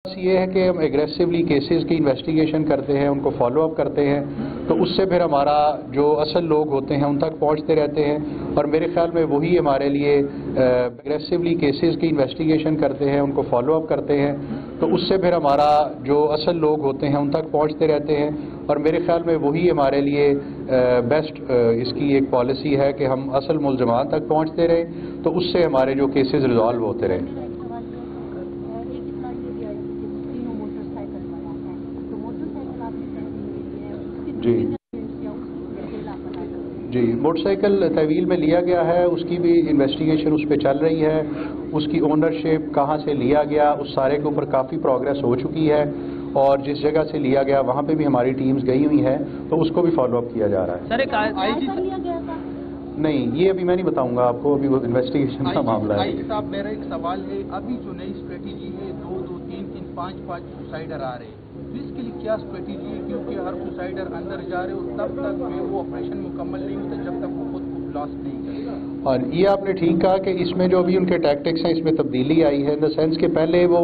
ये है कि हम एग्रेसिवली केसेस की इन्वेस्टिगेशन करते हैं, उनको फॉलो अप करते हैं, तो उससे फिर हमारा जो असल लोग होते हैं उन तक पहुंचते रहते हैं और मेरे ख्याल में वही हमारे लिए एग्रेसिवली केसेस की इन्वेस्टिगेशन करते हैं, उनको फॉलो अप करते हैं, तो उससे फिर हमारा जो असल लोग होते हैं उन तक पहुंचते रहते हैं और मेरे ख्याल में वही हमारे लिए बेस्ट इसकी एक पॉलिसी है कि हम असल मुलजमान तक पहुँचते रहें, तो उससे हमारे जो केसेस रिजॉल्व होते रहें। जी जी, मोटरसाइकिल तहवील में लिया गया है, उसकी भी इन्वेस्टिगेशन उस पर चल रही है, उसकी ओनरशिप कहाँ से लिया गया उस सारे के ऊपर काफ़ी प्रोग्रेस हो चुकी है और जिस जगह से लिया गया वहाँ पे भी हमारी टीम्स गई हुई हैं, तो उसको भी फॉलो अप किया जा रहा है। सर एक लिया गया था? नहीं, ये अभी मैं नहीं बताऊंगा आपको, अभी वो इन्वेस्टिगेशन का मामला है। साहब मेरा एक सवाल है, अभी जो नई स्ट्रेटेजी है 2-2, 3-3, 5-5 सुसाइडर आ रहे हैं, इसके लिए क्या स्ट्रेटेजी है? क्योंकि हर सुसाइडर अंदर जा रहे और तब तक वो ऑपरेशन मुकम्मल नहीं होता जब तक वो खुद को ब्लास्ट नहीं करते। और ये आपने ठीक कहा कि इसमें जो अभी उनके टैक्टिक्स हैं इसमें तब्दीली आई है, इन द सेंस के पहले वो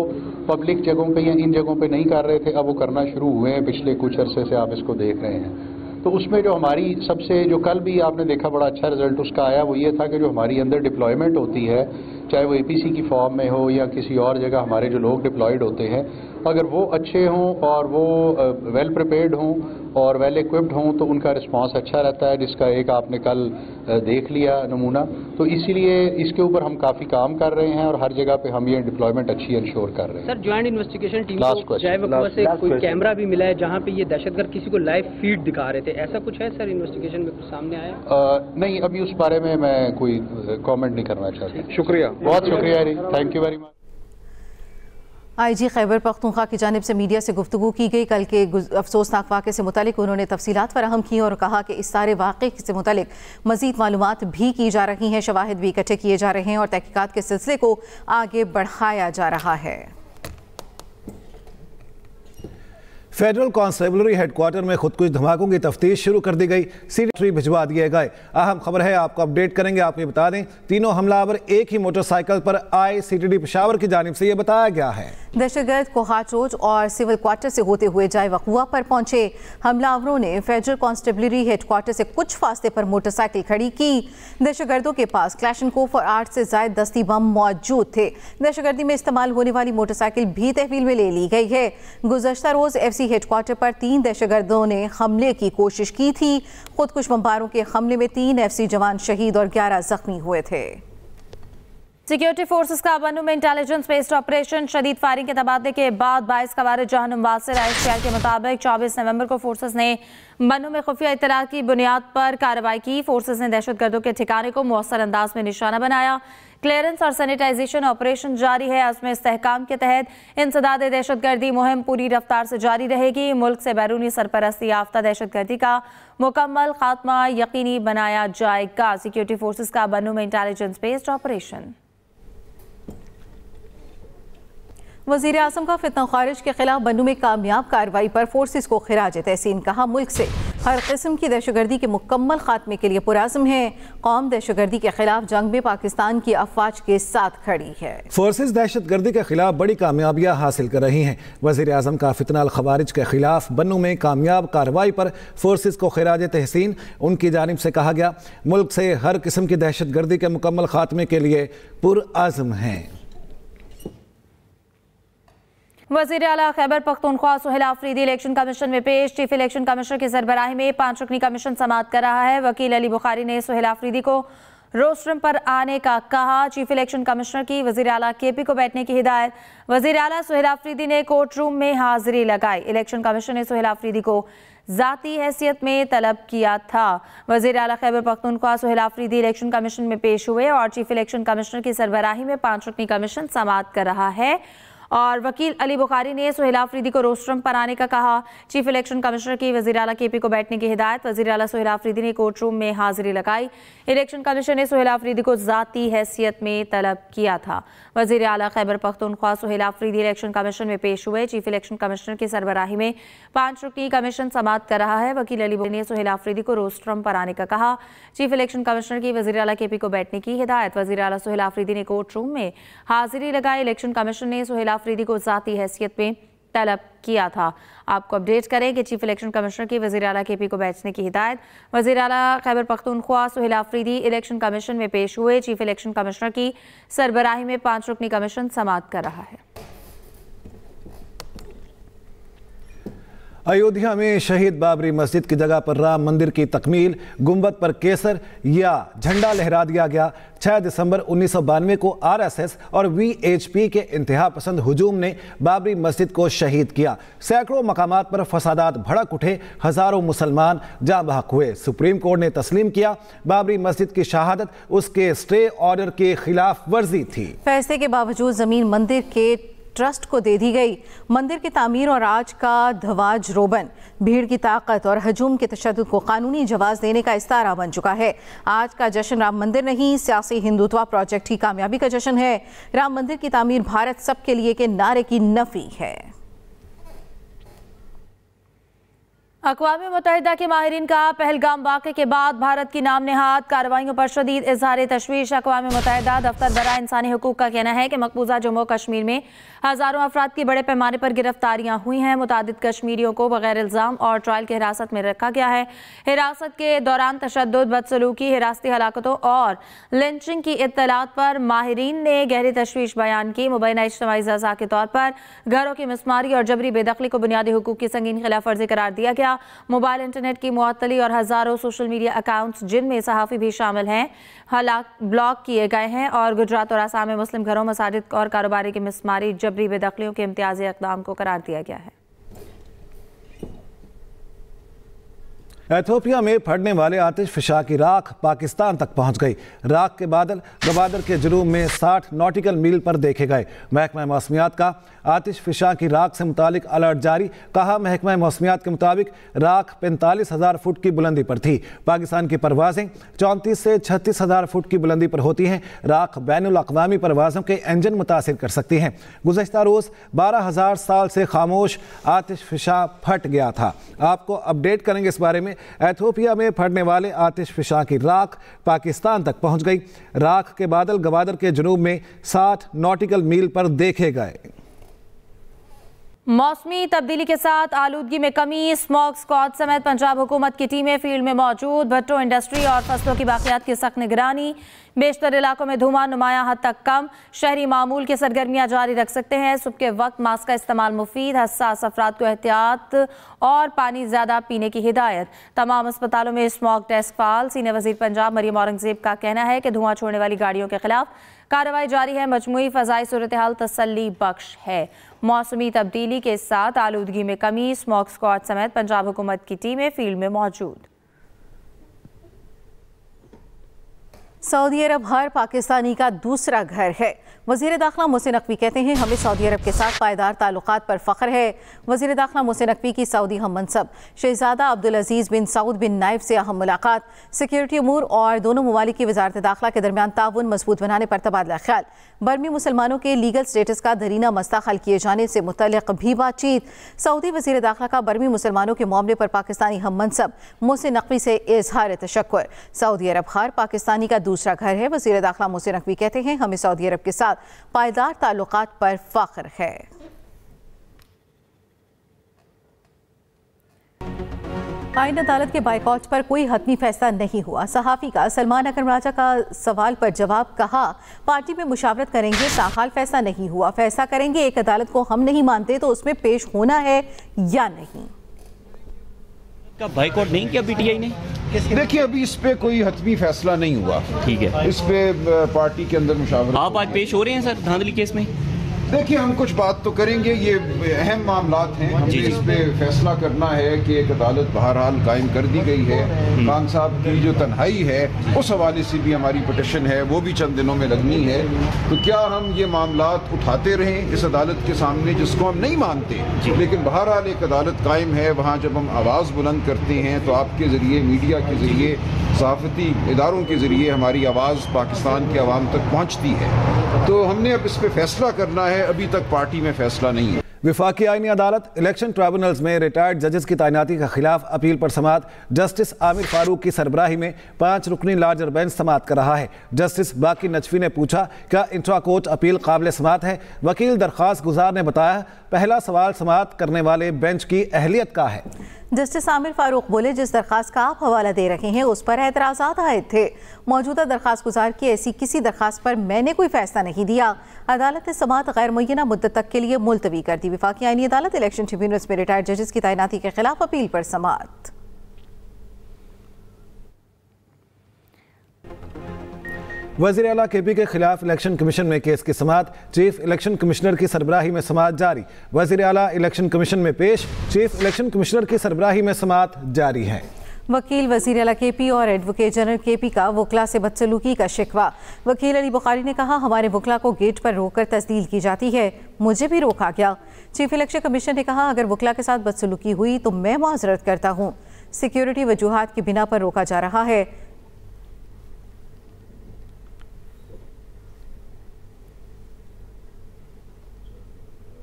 पब्लिक जगहों पे या इन जगहों पे नहीं कर रहे थे, अब वो करना शुरू हुए हैं, पिछले कुछ अरसे से आप इसको देख रहे हैं। तो उसमें जो हमारी सबसे जो कल भी आपने देखा बड़ा अच्छा रिजल्ट उसका आया, वो ये था कि जो हमारी अंदर डिप्लॉयमेंट होती है, चाहे वो एपीसी की फॉर्म में हो या किसी और जगह हमारे जो लोग डिप्लॉयड होते हैं, अगर वो अच्छे हों और वो वेल प्रिपेयर्ड हों और वेल इक्विप्ड हों तो उनका रिस्पांस अच्छा रहता है, जिसका एक आपने कल देख लिया नमूना। तो इसीलिए इसके ऊपर हम काफ़ी काम कर रहे हैं और हर जगह पे हम ये डिप्लॉयमेंट अच्छी इंश्योर कर रहे हैं। सर, ज्वाइंट इन्वेस्टिगेशन टीम को जयवकुआ से कोई कैमरा भी मिला है जहां पे ये दहशतगर्द किसी को लाइव फीड दिखा रहे थे, ऐसा कुछ है सर इन्वेस्टिगेशन में कुछ सामने आया? नहीं, अभी उस बारे में मैं कोई कॉमेंट नहीं करना चाहता। शुक्रिया, बहुत शुक्रिया, thank you very much. IG Khyber Pakhtunkhwa की जानिब से मीडिया से गुफ्तगू की गई। कल के अफसोसनाक वाक़े से मुतालिक उन्होंने तफसीलात फराहम की और कहा कि इस सारे वाक़े से मुतालिक मज़ीद मालूमात भी की जा रही हैं, शवाहिद भी इकट्ठे किए जा रहे हैं और तहकीकात के सिलसिले को आगे बढ़ाया जा रहा है। फेडरल कॉन्स्टेबलरी हेडक्वार्टर में खुदकुश धमाकों की तफ्तीश शुरू कर दी गई, सीडी भिजवा दिए गए। अहम खबर है, आपको अपडेट करेंगे। आपको ये बता दें, तीनों हमलावर एक ही मोटरसाइकिल पर आए। सीटीडी पेशावर की जानिब से यह बताया गया है। दहशतगर्द कोहाट रोड और सिविल क्वार्टर से होते हुए जाए वकुआ पर पहुंचे हमलावरों ने फेडरल कॉन्स्टेबलरी हेडक्वार्टर से कुछ फासले पर मोटरसाइकिल खड़ी की। दहशतगर्दों के पास क्लैशनकोफ और 8 से ज्यादा दस्ती बम मौजूद थे। दहशतगर्दी में इस्तेमाल होने वाली मोटरसाइकिल भी तहवील में ले ली गई है। गुज़श्ता रोज FC हेडक्वार्टर पर 3 दहशतगर्दों ने हमले की कोशिश की थी। खुदकुश बमबारों के हमले में 3 FC जवान शहीद और 11 जख्मी हुए थे। सिक्योरिटी फोर्सेस का बन्नू में इंटेलिजेंस बेस्ड ऑपरेशन, शदीद फायरिंग के तबादले के बाद 22 कवारिद जहन्नुम वासिल। ISPR के मुताबिक 24 नवंबर को फोर्सेस ने बन्नू में खुफिया इत्तलात की बुनियाद पर कार्रवाई की। फोर्सेस ने दहशतगर्दों के ठिकाने को मौसर अंदाज में निशाना बनाया। क्लियरेंस और सैनिटाइजेशन ऑपरेशन जारी है। उसमें इस्तेहकाम के तहत इंसदाद दहशतगर्दी मुहिम पूरी रफ्तार से जारी रहेगी। मुल्क से बैरूनी सरपरस्ती याफ्ता दहशतगर्दी का मुकम्मल खात्मा यकीनी बनाया जाएगा। सिक्योरिटी फोर्सेस का बन्नू में इंटेलिजेंस बेस्ड ऑपरेशन। वज़ीर आज़म का फितना खारिज के खिलाफ बन्नू में कामयाब कार्रवाई पर फोर्सेस को खिराज तहसीन। कहा, मुल्क से हर किस्म की दहशतगर्दी के मुकम्मल खात्मे के लिए पुराज़म है। कौम दहशतगर्दी के खिलाफ जंग में पाकिस्तान की अफवाज के साथ खड़ी है। फोर्सेस दहशतगर्दी के खिलाफ बड़ी कामयाबियां हासिल कर रही हैं। वज़ीर आज़म का फितना अल खवारिज के खिलाफ बन्नू में कामयाब कार्रवाई पर फोर्सेस को खिराज तहसीन। उनकी जानिब से कहा गया, मुल्क से हर किस्म की दहशतगर्दी के मुकम्मल खात्मे के लिए पुरअज़्म हैं। वज़ीर आला खैबर पख्तूनख्वा सुहेल आफरीदी इलेक्शन कमीशन में पेश। चीफ इलेक्शन कमिश्नर की सरबराही में 5 रुकनी कमीशन समाअत कर रहा है। वकील अली बुखारी ने सुहेल आफरीदी को रोस्ट्रम पर आने का कहा। चीफ इलेक्शन कमिश्नर की वज़ीर आला KP को बैठने की हिदायत। वज़ीर आला सुहेल आफरीदी ने कोर्ट रूम में हाजिरी लगाई। इलेक्शन कमीशन ने सुहेल आफरीदी को ज़ाती हैसियत में तलब किया था। वज़ीर आला खैबर पख्तूनख्वा सुहेल आफरीदी इलेक्शन कमीशन में पेश हुए और चीफ इलेक्शन कमिश्नर की सरबराही में 5 रुकनी कमीशन समाअत कर रहा है। और वकील अली बुखारी ने सुहेल आफरीदी को रोस्ट्रम पर आने का कहा। चीफ इलेक्शन कमिश्नर की वज़ीर आला KP को बैठने की हिदायत। वज़ीर आला सुहेल आफरीदी ने कोर्ट रूम में हाजिरी लगाई। इलेक्शन कमीशन ने सुहेल आफरीदी को ज़ाती हैसियत में तलब किया था। वज़ीर आला खैबर पख्तूनख्वा सुहेल आफरीदी इलेक्शन कमीशन में पेश हुए। चीफ इलेक्शन कमिश्नर की सरबराही में 5 रुकनी कमीशन समाअत कर रहा है। वकील अली बुखारी ने सुहेल आफरीदी को रोस्ट्रम पर आने का कहा। चीफ इलेक्शन कमिश्नर की वज़ीर आला KP को बैठने की हिदायत। वज़ीर आला सुहेल आफरीदी ने कोर्ट रूम में हाजिरी लगाई। इलेक्शन कमीशन ने सुहेल अफरीदी को ज़ाती हैसियत में तलब किया था। आपको अपडेट करें कि चीफ इलेक्शन कमिश्नर की वज़ीर आला KP को बेचने की हिदायत। वज़ीर आला खैबर पख्तूनख्वा सुहेल अफरीदी इलेक्शन कमीशन में पेश हुए। चीफ इलेक्शन कमिश्नर की सरबराही में 5 रुकनी कमीशन समाअत कर रहा है। अयोध्या में शहीद बाबरी मस्जिद की जगह पर राम मंदिर की तकमील, गुंबद पर केसर या झंडा लहरा दिया गया। 6 दिसंबर 1992 को RSS और VHP के इंतहा पसंद हुजूम ने बाबरी मस्जिद को शहीद किया। सैकड़ों मकामात पर फसादात भड़क उठे, हजारों मुसलमान जाँ बहक हुए। सुप्रीम कोर्ट ने तस्लीम किया बाबरी मस्जिद की शहादत उसके स्टे ऑर्डर के खिलाफ वर्जी थी। फैसले के बावजूद जमीन मंदिर के ट्रस्ट को दे दी गई। मंदिर की तामीर और आज का धवाज रोबन भीड़ की ताकत और हजूम के तशद्दुद को कानूनी जवाब देने का इस्तारा बन चुका है। आज का जश्न राम मंदिर नहीं, सियासी हिंदुत्व प्रोजेक्ट की कामयाबी का जश्न है। राम मंदिर की तामीर भारत सबके लिए के नारे की नफी है। अक़वाम मुत्तहिदा के माहिरीन का पहलगाम वाक़े के बाद भारत की नाम नेहाद कार्रवाइयों पर शदीद इज़हार तशवीश। अक़वाम मुत्तहिदा दफ्तर बराए इंसानी हुकूक का कहना है कि मकबूजा जम्मू कश्मीर में हज़ारों अफराद की बड़े पैमाने पर गिरफ्तारियाँ हुई हैं। मुतादिद कश्मीरियों को बगैर इल्ज़ाम और ट्रायल की हिरासत में रखा गया है। हिरासत के दौरान तशद्दुद, बदसलूकी, हिरासती हलाकतों और लिंचिंग की इत्तलात पर माहिरीन ने गहरी तशवीश बयान की। मुबैना इज्तिमाई ज़ज़ा के तौर पर घरों की मिसमारी और जबरी बेदखली को बुनियादी हुकूक की संगीन खिलाफ वर्जी करार दिया गया। मोबाइल इंटरनेट की मुअत्तली और हजारों सोशल मीडिया अकाउंट्स जिनमें सहाफ़ी भी शामिल हैं ब्लॉक किए गए हैं। और गुजरात और आसाम में मुस्लिम घरों, मसाजिद और कारोबारी की मिसमारी, जबरी बेदखलियों के इम्तियाजी इक़दाम को करार दिया गया है। एथियोपिया में फटने वाले आतिश फिशा की राख पाकिस्तान तक पहुंच गई। राख के बादल गवादर के जुनूब में 60 नॉटिकल मील पर देखे गए। महकमा मौसमियात का आतिश फिशा की राख से मुतालिक अलर्ट जारी। कहा, महकमा मौसमियात के मुताबिक राख 45,000 फुट की बुलंदी पर थी। पाकिस्तान की परवाजें 34 से 36,000 फुट की बुलंदी पर होती हैं। राख बैनुल अक़वामी परवाज़ों के इंजन मुतासिर कर सकती हैं। गुज़श्ता रोज़ 12,000 साल से खामोश आतिश फिशा फट गया था। आपको अपडेट करेंगे इस बारे में। एथियोपिया में फटने वाले आतिश फिशा की राख पाकिस्तान तक पहुंच गई। राख के बादल गवादर के जुनूब में 60 नॉटिकल मील पर देखे गए। मौसमी तब्दीली के साथ आलूदगी में कमी, स्मॉग स्क्वाड समेत पंजाब हुकूमत की टीमें फील्ड में मौजूद। भट्टो इंडस्ट्री और फसलों की बाकियात की सख्त निगरानी। बेशतर इलाकों में धुआं नुमायां हद तक कम। शहरी मामूल की सरगर्मियां जारी रख सकते हैं। सुबह के वक्त मास्क का इस्तेमाल मुफीद। हसास अफराद को एहतियात और पानी ज्यादा पीने की हिदायत। तमाम अस्पतालों में स्मॉग टेस्ट फाल। सीनियर वजीर पंजाब मरियम औरंगजेब का कहना है कि धुआं छोड़ने वाली गाड़ियों के खिलाफ कार्रवाई जारी है। मजमूई फ़ज़ाई सूरत हाल तसल्ली बख्श है। मौसमी तब्दीली के साथ आलूदगी में कमी, स्मॉग स्क्वाड समेत पंजाब हुकूमत की टीमें फील्ड में मौजूद। सऊदी अरब हर पाकिस्तानी का दूसरा घर है। वज़ीर दाखिला मोहसिन नकवी कहते हैं, हमें सऊदी अरब के साथ पायदार ताल्लुकात पर फ़ख्र है। वज़ीर दाखिला मोहसिन नकवी की सऊदी हम मनसब शहज़ादा अब्दुल अजीज़ बिन सऊद बिन नाइफ से अहम मुलाकात। सिक्योरिटी अमूर और दोनों ममालिक की वज़ारत दाखिला के दरमियान ताउन मजबूत बनाने पर तबादला ख्याल। बर्मी मुसलमानों के लीगल स्टेटस का दरीना मसला हल किए जाने से मुतल्लिक़ भी बातचीत। सऊदी वज़ीर दाखिला का बर्मी मुसलमानों के मामले पर पाकिस्तानी हम मनसब मोहसिन नकवी से इज़हार तशक्कुर। सऊदी अरब हर पाकिस्तानी का दूसरा घर है। वज़ीर दाखिला मोहसिन नकवी कहते हैं, हमें सऊदी अरब के साथ पायदार ताल्लुकात पर फ़ख्र है। आईन अदालत के बाइकॉट पर कोई हतमी फैसला नहीं हुआ। सहाफ़ी का सलमान अकरम राजा का सवाल पर जवाब, कहा पार्टी में मुशावरत करेंगे, ताहाल फैसला नहीं हुआ, फैसला करेंगे। एक अदालत को हम नहीं मानते तो उसमें पेश होना है या नहीं। का बाइकआउट नहीं किया पीटीआई ने? देखिए, अभी इस पे कोई हतमी फैसला नहीं हुआ। ठीक है, इस पे पार्टी के अंदर मुशावरत। आप आज पेश हो रहे हैं सर धांधली केस में? देखिए, हम कुछ बात तो करेंगे, ये अहम मामलात हैं। हमें इस पे फैसला करना है कि एक अदालत बहरहाल कायम कर दी गई है। खान साहब की जो तन्हाई है उस हवाले से भी हमारी पिटिशन है, वो भी चंद दिनों में लगनी है। तो क्या हम ये मामलात उठाते रहें इस अदालत के सामने जिसको हम नहीं मानते, लेकिन बहरहाल एक अदालत कायम है। वहाँ जब हम आवाज़ बुलंद करते हैं तो आपके ज़रिए, मीडिया के ज़रिए, सहाफ़ती इदारों के ज़रिए हमारी आवाज़ पाकिस्तान के अवाम तक पहुँचती है। तो हमने अब इस पर फैसला करना है, अभी तक पार्टी में फैसला नहीं है। वफाकी आईनी अदालत इलेक्शन ट्राइब्यूनल्स में रिटायर्ड जजेस की तैनाती के खिलाफ अपील पर समाअत। जस्टिस आमिर फारूक की सरबराही में 5 रुकनी लार्जर बेंच समाअत कर रहा है। जस्टिस बाकी नजफी ने पूछा, क्या इंट्रा कोर्ट अपील काबिल समाअत है? वकील दरख्वास्त गुजार ने बताया, पहला सवाल समाअत करने वाले बेंच की अहलियत का है। जस्टिस आमिर फारूक बोले, जिस दरखास्त का आप हवाला दे रहे हैं उस पर एतराज़ात आए थे। मौजूदा दरखास्त गुजार की ऐसी किसी दरखास्त पर मैंने कोई फैसला नहीं दिया। अदालत ने समाअत गैर मुय्यना मुद्दत तक के लिए मुलतवी कर दी। वफाकी आईनी अदालत इलेक्शन ट्रिब्यूनल्स में रिटायर्ड जजेस की तैनाती के खिलाफ अपील पर समाअत। वज़ीर आला KP के खिलाफ इलेक्शन कमीशन में केस की समाअत। चीफ इलेक्शन कमिश्नर की सरबराही में समाअत जारी। वज़ीर आला इलेक्शन कमीशन में पेश। चीफ इलेक्शन कमिश्नर की सरबराही में समाअत जारी है। वकील वज़ीर आला KP और एडवोकेट जनरल KP का वकला से बदसलूकी का शिकवा। वकील अली बुखारी ने कहा, हमारे वकला को गेट पर रोककर तस्दील की जाती है, मुझे भी रोका गया। चीफ इलेक्शन कमिश्नर ने कहा, अगर वकला के साथ बदसलूकी हुई तो मैं माजरत करता हूँ। सिक्योरिटी वजूहात की बिना पर रोका जा रहा है।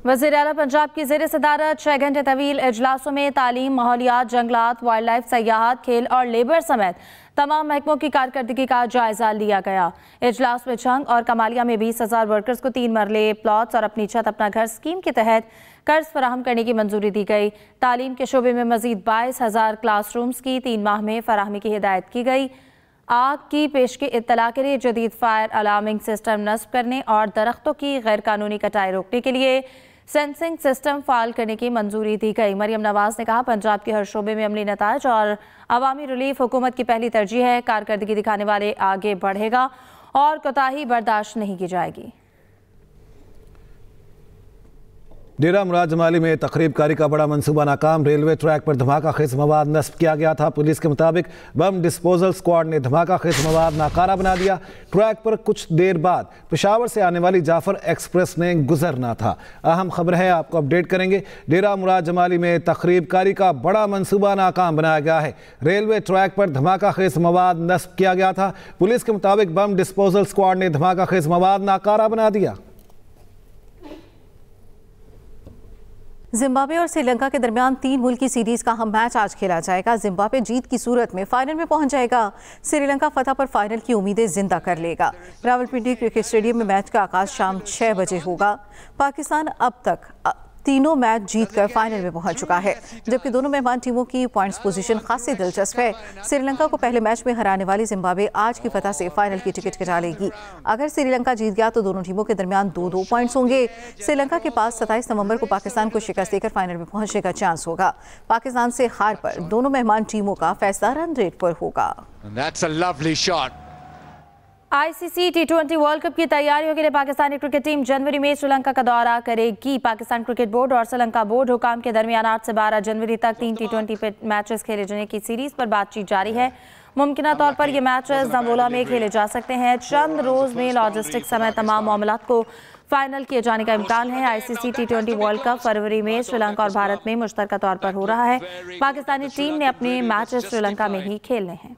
वज़ीर आला पंजाब की ज़ेर सदारत 6 घंटे तवील इजलासों में तालीम, माहौलियात, जंगलात, वाइल्ड लाइफ, सयाहत, खेल और लेबर समेत तमाम महकमों की कारकर्दगी का जायजा लिया गया। इजलास में छंग और कमालिया में 20,000 वर्कर्स को 3 मरले प्लॉट्स और अपनी छत अपना घर स्कीम के तहत कर्ज फराहम करने की मंजूरी दी गई। तालीम के शोबे में मजीद 22,000 क्लासरूम्स की 3 माह में फराहमी की हिदायत की गई। आग की पेश की इत्तला के लिए जदीद फायर अलार्मिंग सिस्टम नस्ब करने और दरख्तों की गैर कानूनी कटाई रोकने के लिए सेंसिंग सिस्टम फाल करने की मंजूरी दी गई। मरियम नवाज ने कहा, पंजाब के हर शोबे में अमली नताज और अवामी रिलीफ हुकूमत की पहली तरजीह है। कारकर्दगी दिखाने वाले आगे बढ़ेगा और कोताही बर्दाश्त नहीं की जाएगी। डेरा मुराद जमाली में तकरीबकारी का बड़ा मंसूबा नाकाम। रेलवे ट्रैक पर धमाका खेज मवाद नस्ब किया गया था। पुलिस के मुताबिक बम डिस्पोजल स्क्वाड ने धमाका खेज मवाद नाकारा बना दिया। ट्रैक पर कुछ देर बाद पेशावर से आने वाली जाफर एक्सप्रेस ने गुजरना था। अहम खबर है, आपको अपडेट करेंगे। डेरा मुराद जमाली में तकरीबकारी का बड़ा मंसूबा नाकाम बनाया गया है। रेलवे ट्रैक पर धमाका खेज मवाद नस्ब किया गया था। पुलिस के मुताबिक बम डिस्पोजल स्क्वाड ने धमाका खेज मवाद नाकारा बना दिया। जिम्बाब्वे और श्रीलंका के दरमियान 3 मुल्की सीरीज का अहम मैच आज खेला जाएगा। जिम्बाब्वे जीत की सूरत में फाइनल में पहुंच जाएगा। श्रीलंका फतह पर फाइनल की उम्मीदें जिंदा कर लेगा। रावलपिंडी क्रिकेट स्टेडियम में मैच का आगाज शाम 6 बजे होगा। पाकिस्तान अब तक तीनों मैच जीतकर फाइनल में पहुंच चुका है, जबकि दोनों मेहमान टीमों की पॉइंट्स पोजीशन खासी दिलचस्प है। श्रीलंका को पहले मैच में हराने वाली जिम्बाब्वे आज की फतह से फाइनल की टिकट कटा लेगी। अगर श्रीलंका जीत गया तो दोनों टीमों के दरमियान 2-2 पॉइंट्स होंगे। श्रीलंका के पास 27 नवंबर को पाकिस्तान को शिकस्त देकर फाइनल में पहुंचने का चांस होगा। पाकिस्तान से हार पर दोनों मेहमान टीमों का फैसला रन रेट पर होगा। ICC T20 वर्ल्ड कप की तैयारियों के लिए पाकिस्तानी क्रिकेट टीम जनवरी में श्रीलंका का दौरा करेगी। पाकिस्तान क्रिकेट बोर्ड और श्रीलंका बोर्ड हुकाम के दरमियान 8 से 12 जनवरी तक 3 T20 मैचेस खेले जाने की सीरीज पर बातचीत जारी है। मुमकिन तौर पर ये मैचेस जंबोला में खेले जा सकते हैं। चंद रोज में लॉजिस्टिक समेत तमाम मामलात को फाइनल किए जाने का इम्कान है। ICC T20 वर्ल्ड कप फरवरी में श्रीलंका और भारत में मुश्तरका तौर पर हो रहा है। पाकिस्तानी टीम ने अपने मैचेस श्रीलंका में ही खेलने हैं।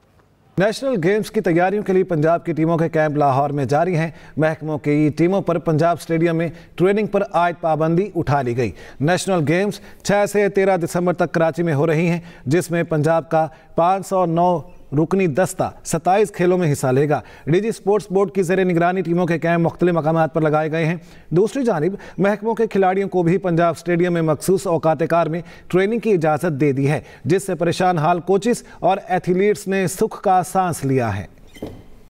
नेशनल गेम्स की तैयारियों के लिए पंजाब की टीमों के कैंप लाहौर में जारी हैं। महकमों की टीमों पर पंजाब स्टेडियम में ट्रेनिंग पर आयद पाबंदी उठा ली गई। नेशनल गेम्स 6 से 13 दिसंबर तक कराची में हो रही हैं, जिसमें पंजाब का 509 रुकनी दस्ता 27 खेलों में हिस्सा लेगा। डीजी स्पोर्ट्स बोर्ड की ज़ेर निगरानी टीमों के कैंप मुख्तलिफ मकामात पर लगाए गए हैं। दूसरी जानिब महकमों के खिलाड़ियों को भी पंजाब स्टेडियम में मखसूस औकात कार में ट्रेनिंग की इजाज़त दे दी है, जिससे परेशान हाल कोचेस और एथलीट्स ने सुख का सांस लिया है।